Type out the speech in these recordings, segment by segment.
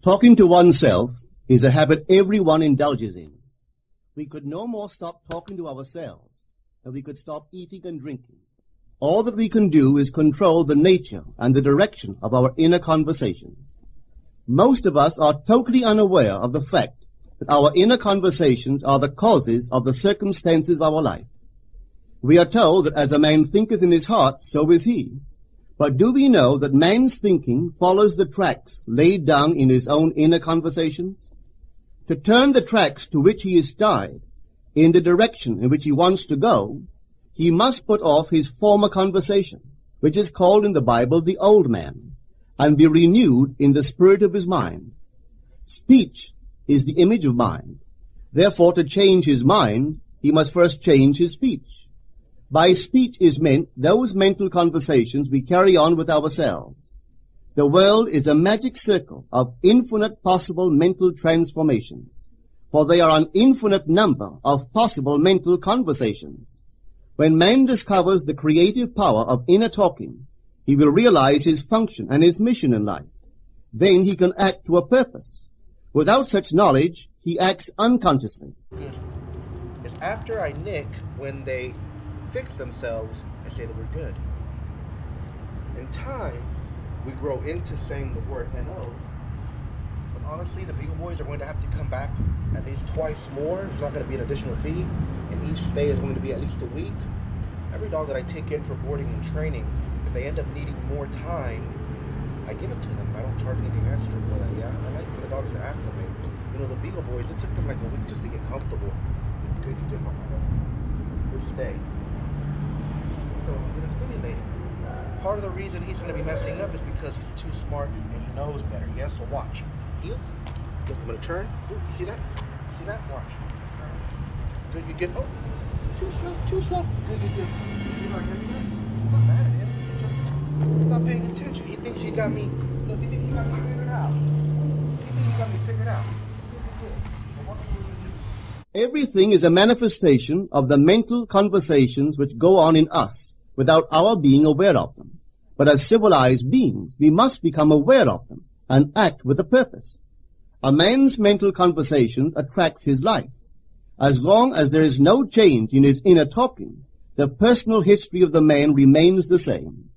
Talking to oneself is a habit everyone indulges in. We could no more stop talking to ourselves than we could stop eating and drinking. All that we can do is control the nature and the direction of our inner conversations. Most of us are totally unaware of the fact that our inner conversations are the causes of the circumstances of our life. We are told that as a man thinketh in his heart, so is he. But do we know that man's thinking follows the tracks laid down in his own inner conversations? To turn the tracks to which he is tied in the direction in which he wants to go, he must put off his former conversation, which is called in the Bible the old man, and be renewed in the spirit of his mind. Speech is the image of mind. Therefore, to change his mind, he must first change his speech. By speech is meant those mental conversations we carry on with ourselves. The world is a magic circle of infinite possible mental transformations, for there are an infinite number of possible mental conversations. When man discovers the creative power of inner talking, he will realize his function and his mission in life. Then he can act to a purpose. Without such knowledge, he acts unconsciously. Good. It's after I nick when they fix themselves, I say that we're good. In time, we grow into saying the word NO. But honestly, the Beagle boys are going to have to come back at least twice more. There's not going to be an additional fee, and each stay is going to be at least a week. Every dog that I take in for boarding and training, if they end up needing more time, I give it to them. I don't charge anything extra for that. Yeah, I like for the dogs to acclimate. You know, the Beagle boys, it took them like a week just to get comfortable. Good, you did my good stay. So I'm going to stimulate him. Part of the reason he's going to be messing up is because he's too smart and he knows better. Yes, so watch. Heel. Look, I'm going to turn. Ooh, you see that? You see that? Watch. Good, you get. Oh, too slow, too slow. Good, good, good. You're not getting that? I'm not mad at him. He's not paying attention. He thinks he got me. Look, he thinks he got me figured out. He thinks he got me figured out. Everything is a manifestation of the mental conversations which go on in us without our being aware of them. But as civilized beings, we must become aware of them and act with a purpose. A man's mental conversations attracts his life. As long as there is no change in his inner talking, the personal history of the man remains the same.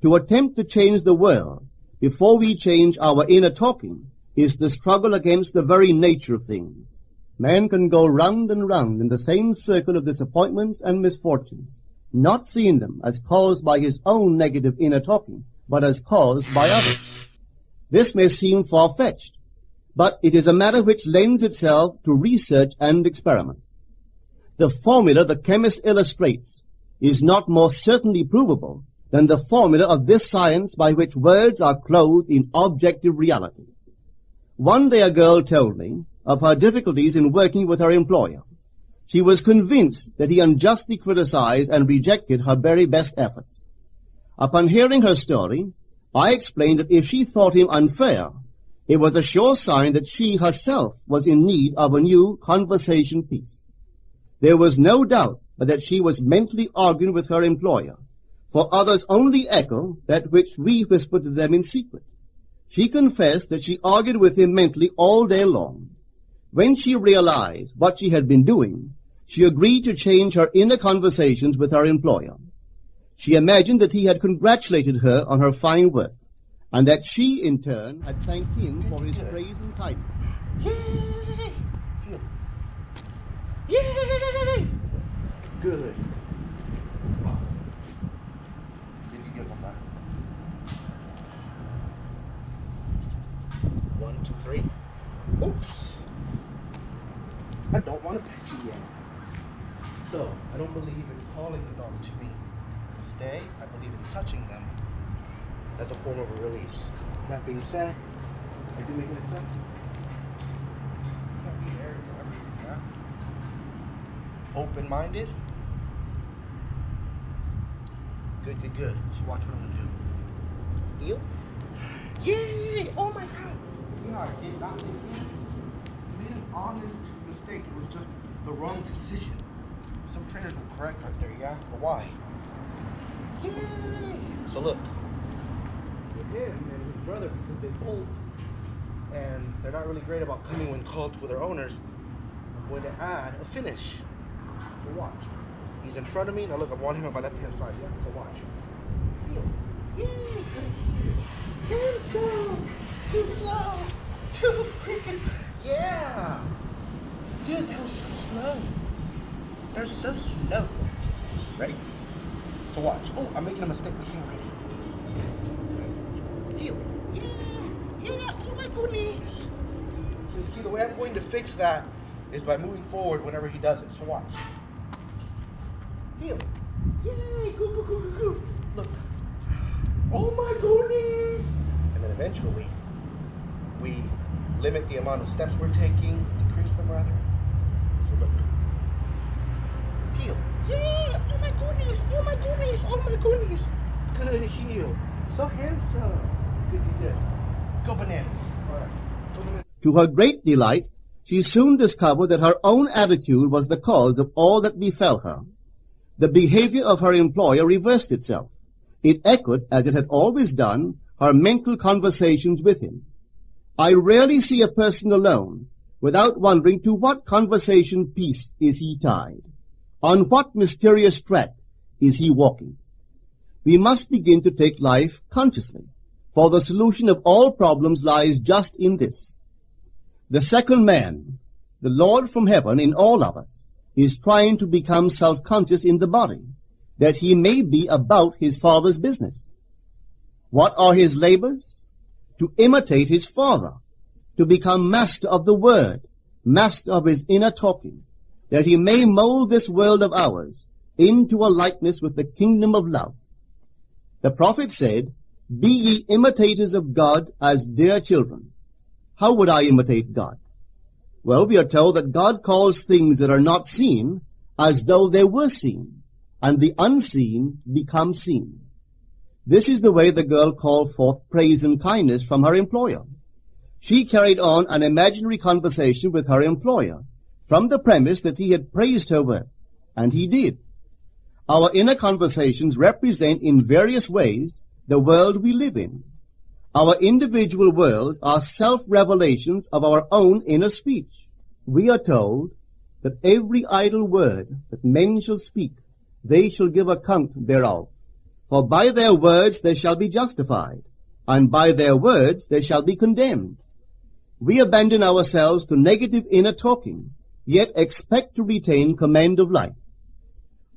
To attempt to change the world before we change our inner talking is the struggle against the very nature of things. Man can go round and round in the same circle of disappointments and misfortunes, not seeing them as caused by his own negative inner talking, but as caused by others. This may seem far-fetched, but it is a matter which lends itself to research and experiment. The formula the chemist illustrates is not more certainly provable than the formula of this science by which words are clothed in objective reality. One day a girl told me of her difficulties in working with her employer. She was convinced that he unjustly criticized and rejected her very best efforts. Upon hearing her story, I explained that if she thought him unfair, it was a sure sign that she herself was in need of a new conversation piece. There was no doubt but that she was mentally arguing with her employer, for others only echo that which we whisper to them in secret. She confessed that she argued with him mentally all day long. When she realized what she had been doing, she agreed to change her inner conversations with her employer. She imagined that he had congratulated her on her fine work, and that she, in turn, had thanked him for his praise and kindness. Yay! Yay! Good. Did you get one back? 1, 2, 3. Oops. I don't want to pet you yet. So, I don't believe in calling the dog to me to stay. I believe in touching them as a form of a release. That being said, are you making a step? Can't be there for everything, yeah? Open-minded. Good, good, good. So watch what I'm going to do. Heel. Yay! Oh my god! You know, I did not think you made an honest mistake. It was just the wrong decision. Some trainers will correct right there, yeah? But why? Yay! So look. With him and his brother, because they pulled, and they're not really great about coming when called to their owners. I'm going to add a finish. So watch. He's in front of me. Now look, I'm wanting him on my left-hand side. Yeah, so watch. Heel. Yay, good. Too slow. Too freaking. Yeah. Dude, that was so slow. They're so slow. Ready? So watch. Oh, I'm making a mistake this scene already. Heel. Yeah. Oh my goodness. So you see, the way I'm going to fix that is by moving forward whenever he does it. So watch. Heel. Yay! Go. Look. Oh my goodness! And then eventually, we limit the amount of steps we're taking, decrease them rather. So look. Heel. Yeah! Oh my goodness! Good heel. So handsome. Good. Go bananas. All right. To her great delight, she soon discovered that her own attitude was the cause of all that befell her. The behavior of her employer reversed itself. It echoed, as it had always done, her mental conversations with him. I rarely see a person alone without wondering to what conversation piece is he tied. On what mysterious track is he walking? We must begin to take life consciously, for the solution of all problems lies just in this. The second man, the Lord from heaven in all of us, is trying to become self-conscious in the body, that he may be about his Father's business. What are his labors? To imitate his Father, to become master of the Word, master of his inner talking, that he may mold this world of ours into a likeness with the kingdom of love. The prophet said, "Be ye imitators of God as dear children." How would I imitate God? Well, we are told that God calls things that are not seen as though they were seen, and the unseen become seen. This is the way the girl called forth praise and kindness from her employer. She carried on an imaginary conversation with her employer from the premise that he had praised her work, and he did. Our inner conversations represent in various ways the world we live in. Our individual worlds are self-revelations of our own inner speech. We are told that every idle word that men shall speak, they shall give account thereof. For by their words they shall be justified, and by their words they shall be condemned. We abandon ourselves to negative inner talking, yet expect to retain command of life.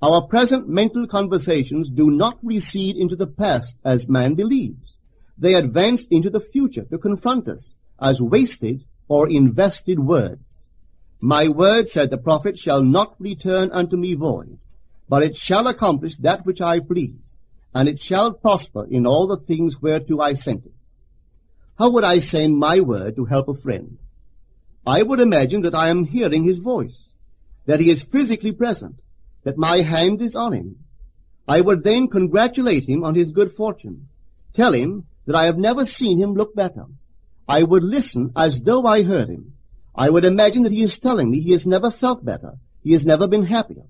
Our present mental conversations do not recede into the past as man believes. They advance into the future to confront us as wasted or invested words. My word, said the prophet, shall not return unto me void, but it shall accomplish that which I please, and it shall prosper in all the things whereto I sent it. How would I send my word to help a friend? I would imagine that I am hearing his voice, that he is physically present, that my hand is on him. I would then congratulate him on his good fortune, tell him that I have never seen him look better. I would listen as though I heard him. I would imagine that he is telling me he has never felt better, he has never been happier.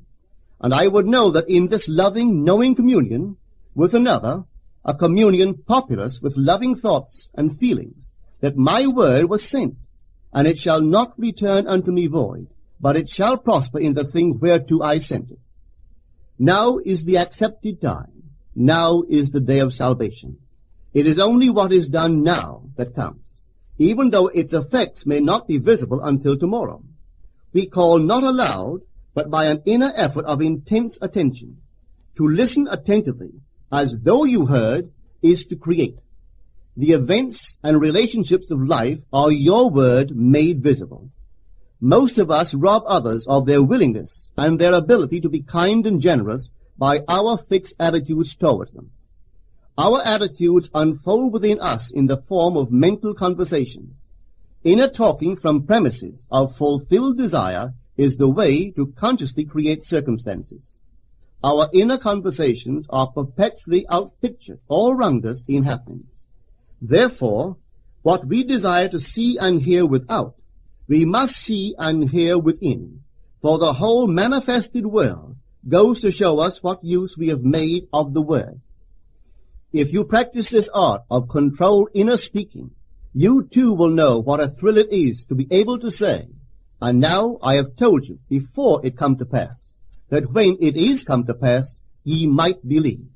And I would know that in this loving, knowing communion with another, a communion populous with loving thoughts and feelings, that my word was sent, and it shall not return unto me void, but it shall prosper in the thing whereto I sent it. Now is the accepted time. Now is the day of salvation. It is only what is done now that counts, even though its effects may not be visible until tomorrow. We call not aloud, but by an inner effort of intense attention. To listen attentively, as though you heard, is to create. The events and relationships of life are your word made visible. Most of us rob others of their willingness and their ability to be kind and generous by our fixed attitudes towards them. Our attitudes unfold within us in the form of mental conversations. Inner talking from premises of fulfilled desire is the way to consciously create circumstances. Our inner conversations are perpetually outpictured all round us in happenings. Therefore, what we desire to see and hear without, we must see and hear within, for the whole manifested world goes to show us what use we have made of the word. If you practice this art of controlled inner speaking, You too will know what a thrill it is to be able to say, and now I have told you before it come to pass, that when it is come to pass, ye might believe.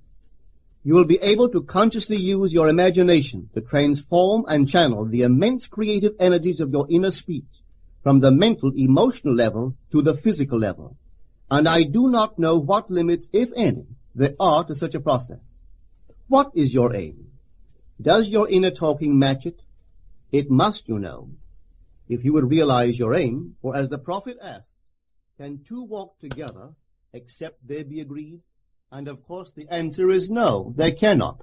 You will be able to consciously use your imagination to transform and channel the immense creative energies of your inner speech from the mental, emotional level to the physical level. And I do not know what limits, if any, there are to such a process. What is your aim? Does your inner talking match it? It must, you know, if you would realize your aim, for as the prophet asked, can two walk together except they be agreed? And of course the answer is no, they cannot.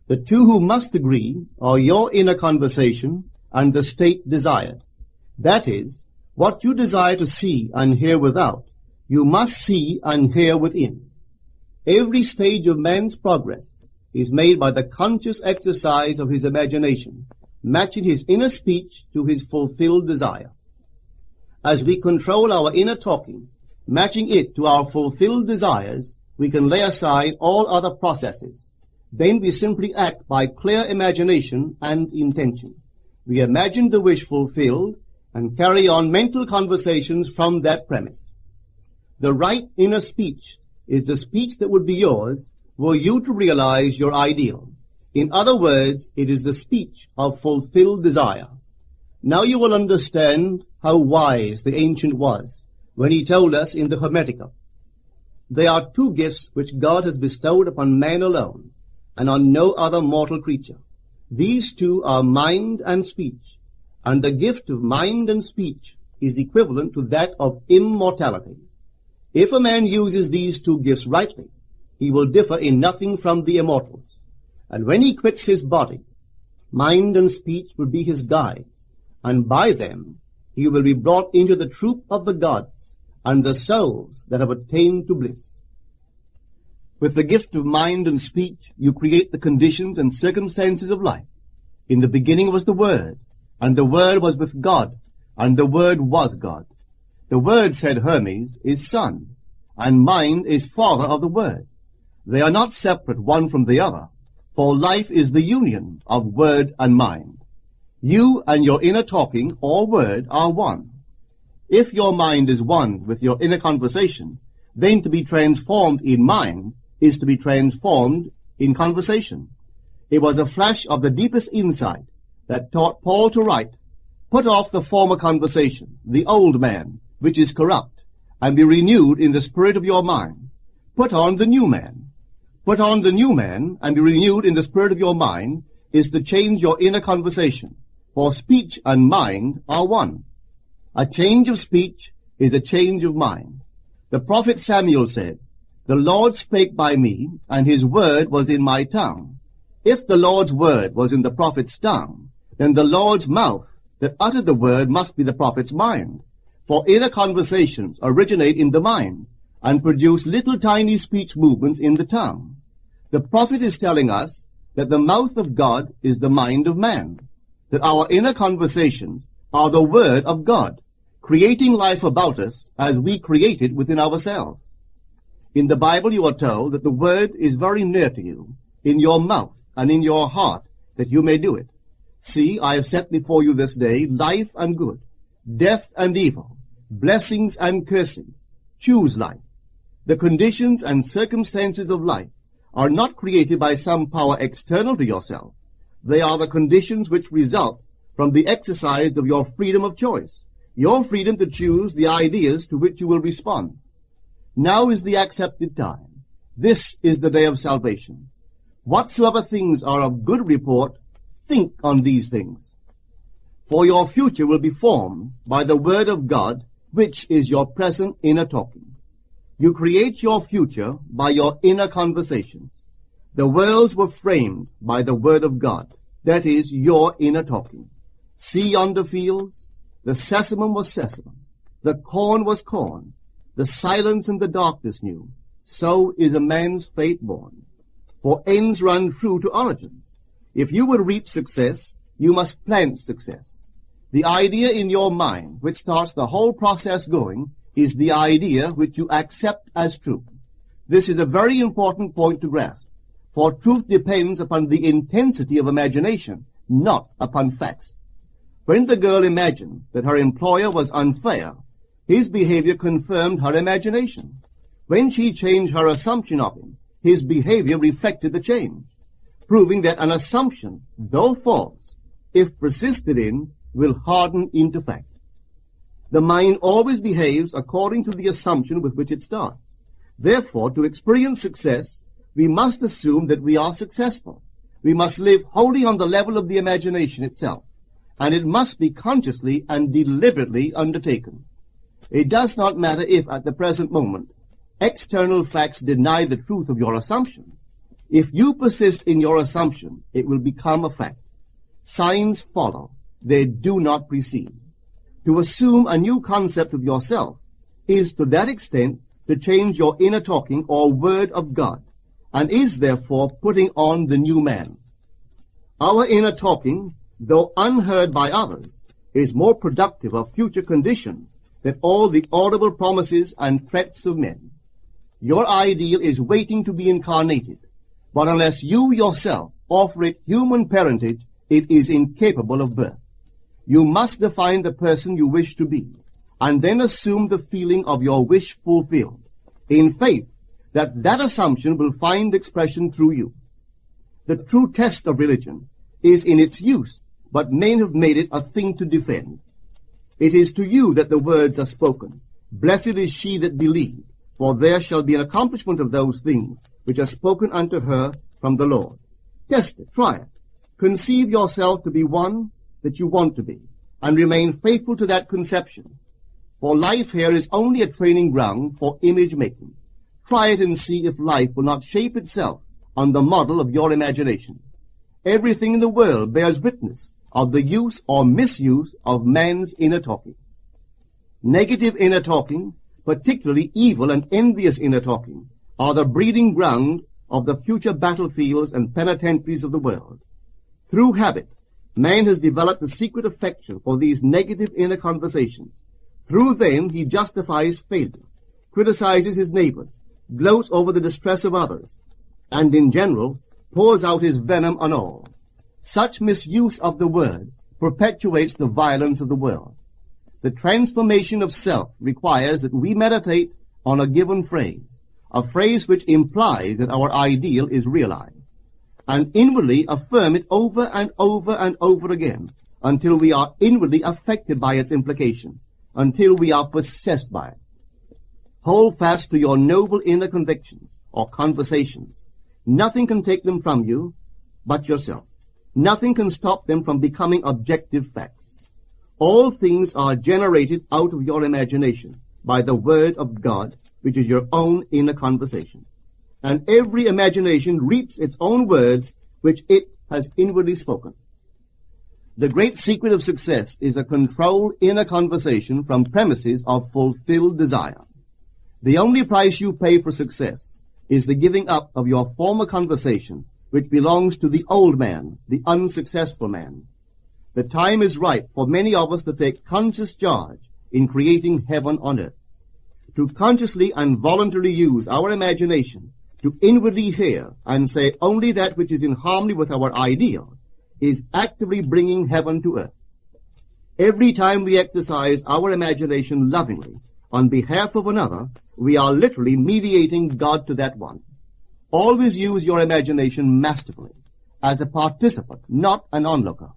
The two who must agree are your inner conversation and the state desired. That is, what you desire to see and hear without, you must see and hear within. Every stage of man's progress is made by the conscious exercise of his imagination, matching his inner speech to his fulfilled desire. As we control our inner talking, matching it to our fulfilled desires, we can lay aside all other processes. Then we simply act by clear imagination and intention. We imagine the wish fulfilled and carry on mental conversations from that premise. The right inner speech is the speech that would be yours were you to realize your ideal. In other words, it is the speech of fulfilled desire. Now you will understand how wise the ancient was when he told us in the Hermetica, there are two gifts which God has bestowed upon man alone, and on no other mortal creature. These two are mind and speech, and the gift of mind and speech is equivalent to that of immortality. If a man uses these two gifts rightly, he will differ in nothing from the immortals. And when he quits his body, mind and speech will be his guides, and by them he will be brought into the troop of the gods, and the souls that have attained to bliss. With the gift of mind and speech, you create the conditions and circumstances of life. In the beginning was the Word, and the Word was with God, and the Word was God. The Word, said Hermes, is Son, and mind is Father of the Word. They are not separate one from the other, for life is the union of Word and mind. You and your inner talking, or word, are one. If your mind is one with your inner conversation, then to be transformed in mind is to be transformed in conversation. It was a flash of the deepest insight that taught Paul to write, put off the former conversation, the old man, which is corrupt, and be renewed in the spirit of your mind. Put on the new man. Put on the new man, and be renewed in the spirit of your mind, is to change your inner conversation, for speech and mind are one. A change of speech is a change of mind. The prophet Samuel said, the Lord spake by me, and his word was in my tongue. If the Lord's word was in the prophet's tongue, then the Lord's mouth that uttered the word must be the prophet's mind. For inner conversations originate in the mind, and produce little tiny speech movements in the tongue. The prophet is telling us that the mouth of God is the mind of man, that our inner conversations are the Word of God, creating life about us as we create it within ourselves. In the Bible you are told that the Word is very near to you, in your mouth and in your heart, that you may do it. See, I have set before you this day life and good, death and evil, blessings and cursings. Choose life. The conditions and circumstances of life are not created by some power external to yourself. They are the conditions which result from the exercise of your freedom of choice, your freedom to choose the ideas to which you will respond. Now is the accepted time. This is the day of salvation. Whatsoever things are of good report, think on these things. For your future will be formed by the word of God, which is your present inner talking. You create your future by your inner conversations. The worlds were framed by the word of God, that is, your inner talking. See yonder fields? The sesamum was sesamum. The corn was corn. The silence and the darkness knew. So is a man's fate born. For ends run true to origins. If you would reap success, you must plant success. The idea in your mind, which starts the whole process going, is the idea which you accept as true. This is a very important point to grasp, for truth depends upon the intensity of imagination not upon facts. When the girl imagined that her employer was unfair, his behavior confirmed her imagination. When she changed her assumption of him, his behavior reflected the change, proving that an assumption, though false, if persisted in, will harden into fact. The mind always behaves according to the assumption with which it starts. Therefore, to experience success, we must assume that we are successful. We must live wholly on the level of the imagination itself, and it must be consciously and deliberately undertaken. It does not matter if, at the present moment, external facts deny the truth of your assumption. If you persist in your assumption, it will become a fact. Signs follow. They do not precede. To assume a new concept of yourself is to that extent to change your inner talking or word of God, and is therefore putting on the new man. Our inner talking, though unheard by others, is more productive of future conditions than all the audible promises and threats of men. Your ideal is waiting to be incarnated, but unless you yourself offer it human parentage, it is incapable of birth. You must define the person you wish to be, and then assume the feeling of your wish fulfilled, in faith that that assumption will find expression through you. The true test of religion is in its use, but men have made it a thing to defend. It is to you that the words are spoken. Blessed is she that believed, for there shall be an accomplishment of those things which are spoken unto her from the Lord. Test it, try it. Conceive yourself to be one that you want to be, and remain faithful to that conception. For life here is only a training ground for image-making. Try it and see if life will not shape itself on the model of your imagination. Everything in the world bears witness of the use or misuse of man's inner talking. Negative inner talking, particularly evil and envious inner talking, are the breeding ground of the future battlefields and penitentiaries of the world. Through habit, man has developed a secret affection for these negative inner conversations. Through them he justifies failure, criticizes his neighbors, gloats over the distress of others, and in general pours out his venom on all. Such misuse of the word perpetuates the violence of the world. The transformation of self requires that we meditate on a given phrase, a phrase which implies that our ideal is realized, and inwardly affirm it over and over and over again until we are inwardly affected by its implication, until we are possessed by it. Hold fast to your noble inner convictions or conversations. Nothing can take them from you but yourself. Nothing can stop them from becoming objective facts. All things are generated out of your imagination by the word of God, which is your own inner conversation. And every imagination reaps its own words which it has inwardly spoken. The great secret of success is a controlled inner conversation from premises of fulfilled desire. The only price you pay for success is the giving up of your former conversation, which belongs to the old man, the unsuccessful man. The time is ripe for many of us to take conscious charge in creating heaven on earth. To consciously and voluntarily use our imagination to inwardly hear and say only that which is in harmony with our ideal is actively bringing heaven to earth. Every time we exercise our imagination lovingly on behalf of another, we are literally mediating God to that one. Always use your imagination masterfully, as a participant, not an onlooker.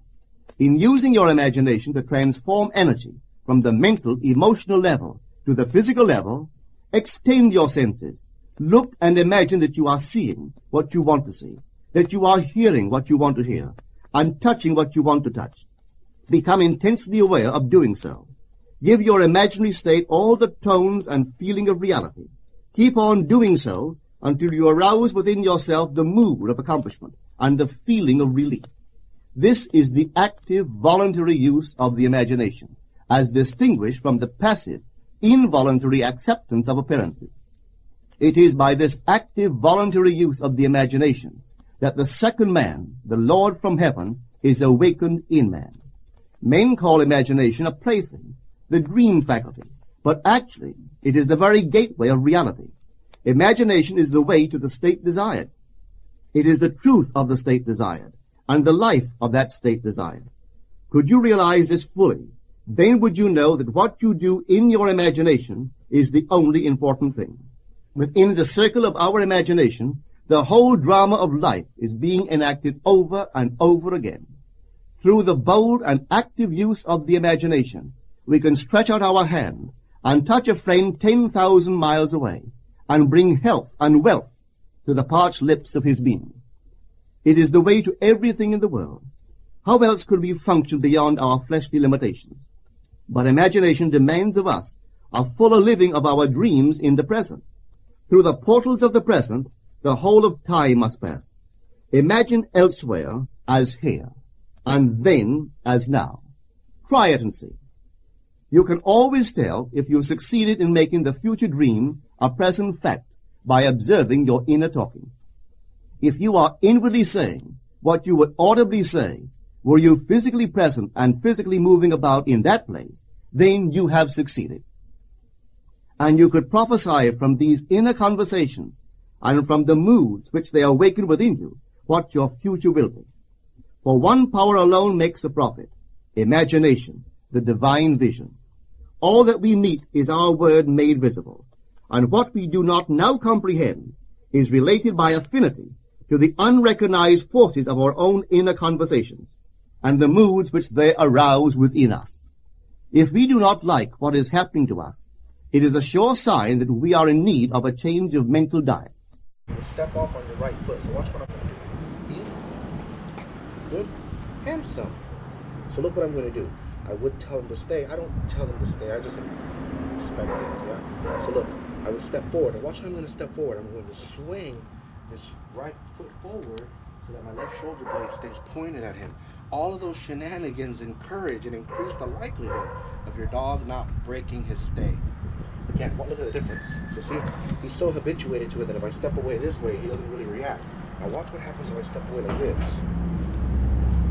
In using your imagination to transform energy from the mental, emotional level to the physical level, extend your senses. Look and imagine that you are seeing what you want to see, that you are hearing what you want to hear, and touching what you want to touch. Become intensely aware of doing so. Give your imaginary state all the tones and feeling of reality. Keep on doing so until you arouse within yourself the mood of accomplishment and the feeling of relief. This is the active, voluntary use of the imagination, as distinguished from the passive, involuntary acceptance of appearances. It is by this active, voluntary use of the imagination that the second man, the Lord from heaven, is awakened in man. Men call imagination a plaything, the dream faculty, but actually it is the very gateway of reality. Imagination is the way to the state desired. It is the truth of the state desired, and the life of that state desired. Could you realize this fully, then would you know that what you do in your imagination is the only important thing. Within the circle of our imagination, the whole drama of life is being enacted over and over again. Through the bold and active use of the imagination, we can stretch out our hand and touch a friend 10,000 miles away and bring health and wealth to the parched lips of his being. It is the way to everything in the world. How else could we function beyond our fleshly limitations? But imagination demands of us a fuller living of our dreams in the present. Through the portals of the present, the whole of time must pass. Imagine elsewhere as here, and then as now. Try it and see. You can always tell if you've succeeded in making the future dream a present fact by observing your inner talking. If you are inwardly saying what you would audibly say, were you physically present and physically moving about in that place, then you have succeeded. And you could prophesy from these inner conversations and from the moods which they awaken within you what your future will be. For one power alone makes a prophet, imagination, the divine vision. All that we meet is our word made visible, and what we do not now comprehend is related by affinity to the unrecognized forces of our own inner conversations and the moods which they arouse within us. If we do not like what is happening to us, it is a sure sign that we are in need of a change of mental diet. Step off on your right foot. So watch what I'm going to do. Heel. Good. Handsome. So look what I'm going to do. I would tell him to stay. I don't tell him to stay. I just expect things, yeah? So look, I would step forward. And watch how I'm going to step forward. I'm going to swing this right foot forward so that my left shoulder blade stays pointed at him. All of those shenanigans encourage and increase the likelihood of your dog not breaking his stay. Again, look at the difference. So see, he's so habituated to it that if I step away this way, he doesn't really react. Now watch what happens if I step away like this.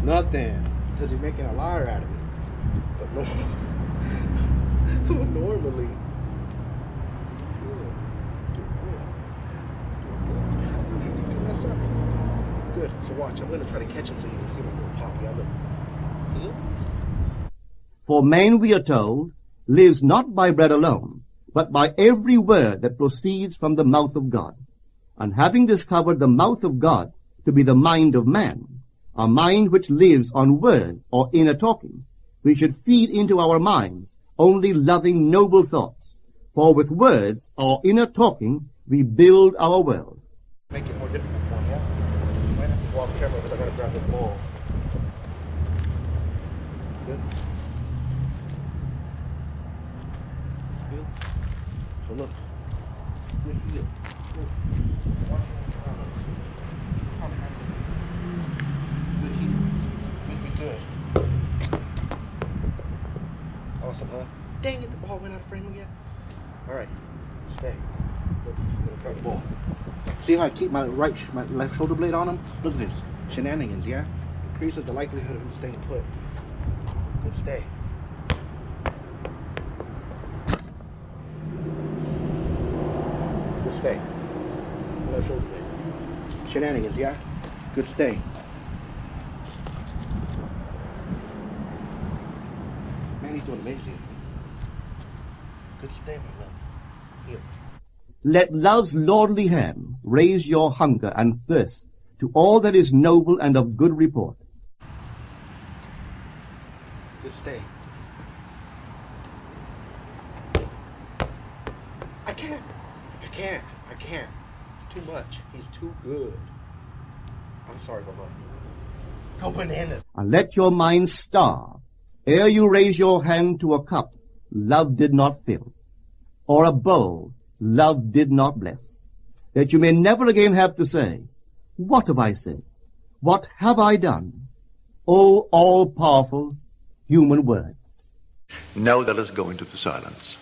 Nothing, because he's making a liar out of me. But no, normally, mess up. Good. So watch. I'm going to try to catch him so you can see my little pop. Yeah, look. Heel. For man, we are told, lives not by bread alone, but by every word that proceeds from the mouth of God. And having discovered the mouth of God to be the mind of man, a mind which lives on words or inner talking, we should feed into our minds only loving, noble thoughts. For with words or inner talking, we build our world. Make it more difficult for me, yeah? You might have to go off camera because I got to grab the ball. Good. Good. So look. Good heel. Good. Good heel. Make me good. Awesome, huh? Dang it, the ball went out of frame again. Alright. Stay. Look, I'm gonna grab the ball. See how I keep my left shoulder blade on him? Look at this. Shenanigans, yeah? Increases the likelihood of him staying put. Good stay. Good stay. Left shoulder blade. Shenanigans, yeah? Good stay. Man, he's doing amazing. Good stay, my love. Here. Let love's lordly hand raise your hunger and thirst to all that is noble and of good report. Good stay. I can't. Too much. He's too good. I'm sorry, Baba. Go banana. And let your mind starve ere you raise your hand to a cup love did not fill, or a bowl love did not bless, that you may never again have to say, what have I said? What have I done? O all-powerful human words. Now let us go into the silence.